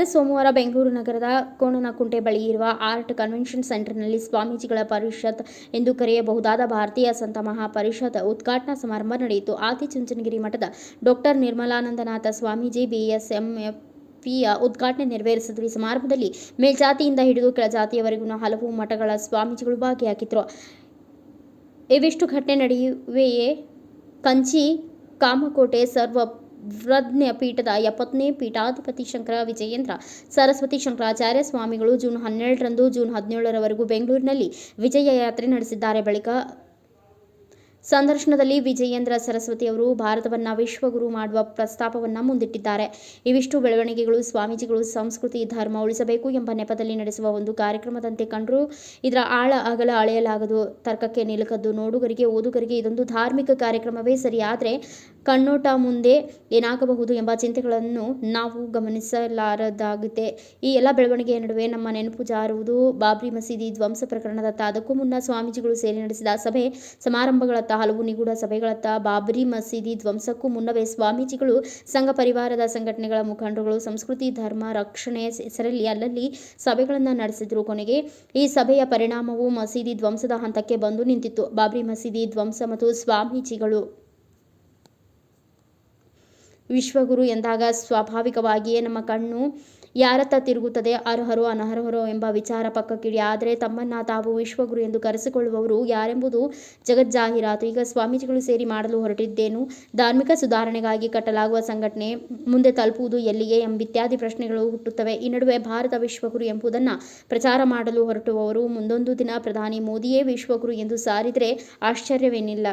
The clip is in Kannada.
ಕಳೆದ ಸೋಮವಾರ ಬೆಂಗಳೂರು ನಗರದ ಕೋಣನಕುಂಟೆ ಬಳಿ ಇರುವ ಆರ್ಟ್ ಕನ್ವೆನ್ಷನ್ ಸೆಂಟರ್ನಲ್ಲಿ ಸ್ವಾಮೀಜಿಗಳ ಪರಿಷತ್ ಎಂದು ಕರೆಯಬಹುದಾದ ಭಾರತೀಯ ಸಂತ ಮಹಾಪರಿಷತ್ ಉದ್ಘಾಟನಾ ಸಮಾರಂಭ ನಡೆಯಿತು. ಆದಿಚುಂಚನಗಿರಿ ಮಠದ ಡಾಕ್ಟರ್ ನಿರ್ಮಲಾನಂದನಾಥ ಸ್ವಾಮೀಜಿ ಬಿಎಸ್ಎಂಎಫ್ಪಿಯ ಉದ್ಘಾಟನೆ ನೆರವೇರಿಸಿದರು. ಈ ಸಮಾರಂಭದಲ್ಲಿ ಮೇಲ್ಜಾತಿಯಿಂದ ಹಿಡಿದು ಕೆಳಜಾತಿಯವರೆಗಿನ ಹಲವು ಮಠಗಳ ಸ್ವಾಮೀಜಿಗಳು ಭಾಗಿಯಾಗಿದ್ದರು. ಇವಿಷ್ಟು ಘಟನೆ ನಡುವೆಯೇ ಕಂಚಿ ಕಾಮಕೋಟೆ ಸರ್ವಜ್ಞ ಪೀಠದ 70ನೇ ಪೀಠಾಧಿಪತಿ ಶಂಕರ ವಿಜಯೇಂದ್ರ ಸರಸ್ವತಿ ಶಂಕರಾಚಾರ್ಯ ಸ್ವಾಮಿಗಳು ಜೂನ್ 12ರಂದು ಜೂನ್ 17ರವರೆಗೂ ಬೆಂಗಳೂರಿನಲ್ಲಿ ವಿಜಯ ಯಾತ್ರೆ ನಡೆಸಿದ್ದಾರೆ. ಬಳಿಕ ಸಂದರ್ಶನದಲ್ಲಿ ವಿಜಯೇಂದ್ರ ಸರಸ್ವತಿ ಅವರು ಭಾರತವನ್ನ ವಿಶ್ವಗುರು ಮಾಡುವ ಪ್ರಸ್ತಾಪವನ್ನ ಮುಂದಿಟ್ಟಿದ್ದಾರೆ. ಇವಿಷ್ಟು ಬೆಳವಣಿಗೆಗಳು ಸ್ವಾಮೀಜಿಗಳು ಸಂಸ್ಕೃತಿ ಧರ್ಮ ಉಳಿಸಬೇಕು ಎಂಬ ನೆಪದಲ್ಲಿ ನಡೆಸುವ ಒಂದು ಕಾರ್ಯಕ್ರಮದಂತೆ ಕಂಡರೂ ಇದರ ಆಳ ಅಗಲ ಅಳೆಯಲಾಗದು. ತರ್ಕಕ್ಕೆ ನಿಲುಕದ್ದು ನೋಡುಗರಿಗೆ ಓದುಗರಿಗೆ ಇದೊಂದು ಧಾರ್ಮಿಕ ಕಾರ್ಯಕ್ರಮವೇ ಸರಿಯಾದರೆ ಕಣ್ಣೋಟ ಮುಂದೆ ಏನಾಗಬಹುದು ಎಂಬ ಚಿಂತೆಗಳನ್ನು ನಾವು ಗಮನಿಸಲಾರದಾಗಿದೆ. ಈ ಎಲ್ಲ ಬೆಳವಣಿಗೆಯ ನಡುವೆ ನಮ್ಮ ನೆನಪು ಜಾರುವುದು ಬಾಬ್ರಿ ಮಸೀದಿ ಧ್ವಂಸ ಪ್ರಕರಣದತ್ತ. ಅದಕ್ಕೂ ಮುನ್ನ ಸ್ವಾಮೀಜಿಗಳು ಸೇರಿ ನಡೆಸಿದ ಸಭೆ ಸಮಾರಂಭಗಳತ್ತ, ಹಲವು ನಿಗೂಢ ಸಭೆಗಳತ್ತ. ಬಾಬ್ರಿ ಮಸೀದಿ ಧ್ವಂಸಕ್ಕೂ ಮುನ್ನವೇ ಸ್ವಾಮೀಜಿಗಳು ಸಂಘ ಪರಿವಾರದ ಸಂಘಟನೆಗಳ ಮುಖಂಡರುಗಳು ಸಂಸ್ಕೃತಿ ಧರ್ಮ ರಕ್ಷಣೆ ಹೆಸರಲ್ಲಿ ಅಲ್ಲಲ್ಲಿ ಸಭೆಗಳನ್ನು ನಡೆಸಿದ್ರು. ಕೊನೆಗೆ ಈ ಸಭೆಯ ಪರಿಣಾಮವು ಮಸೀದಿ ಧ್ವಂಸದ ಹಂತಕ್ಕೆ ಬಂದು ನಿಂತಿತ್ತು. ಬಾಬ್ರಿ ಮಸೀದಿ ಧ್ವಂಸ ಮತ್ತು ಸ್ವಾಮೀಜಿಗಳು ವಿಶ್ವಗುರು ಎಂದಾಗ ಸ್ವಾಭಾವಿಕವಾಗಿಯೇ ನಮ್ಮ ಕಣ್ಣು ಯಾರತ್ತ ತಿರುಗುತ್ತದೆ? ಅರ್ಹರೋ ಅನರ್ಹರೋ ಎಂಬ ವಿಚಾರ ಪಕ್ಕಕ್ಕಿಡಿ. ಆದರೆ ತಮ್ಮನ್ನ ತಾವು ವಿಶ್ವಗುರು ಎಂದು ಕರೆಸಿಕೊಳ್ಳುವವರು ಯಾರೆಂಬುದು ಜಗಜ್ಜಾಹೀರಾತು. ಈಗ ಸ್ವಾಮೀಜಿಗಳು ಸೇರಿ ಮಾಡಲು ಹೊರಟಿದ್ದೇನು? ಧಾರ್ಮಿಕ ಸುಧಾರಣೆಗಾಗಿ ಕಟ್ಟಲಾಗುವ ಸಂಘಟನೆ ಮುಂದೆ ತಲುಪುವುದು ಎಲ್ಲಿಗೆ ಎಂಬಿತ್ಯಾದಿ ಪ್ರಶ್ನೆಗಳು ಹುಟ್ಟುತ್ತವೆ. ಈ ನಡುವೆ ಭಾರತ ವಿಶ್ವಗುರು ಎಂಬುದನ್ನು ಪ್ರಚಾರ ಮಾಡಲು ಹೊರಟುವವರು ಮುಂದೊಂದು ದಿನ ಪ್ರಧಾನಿ ಮೋದಿಯೇ ವಿಶ್ವಗುರು ಎಂದು ಸಾರಿದರೆ ಆಶ್ಚರ್ಯವೇನಿಲ್ಲ.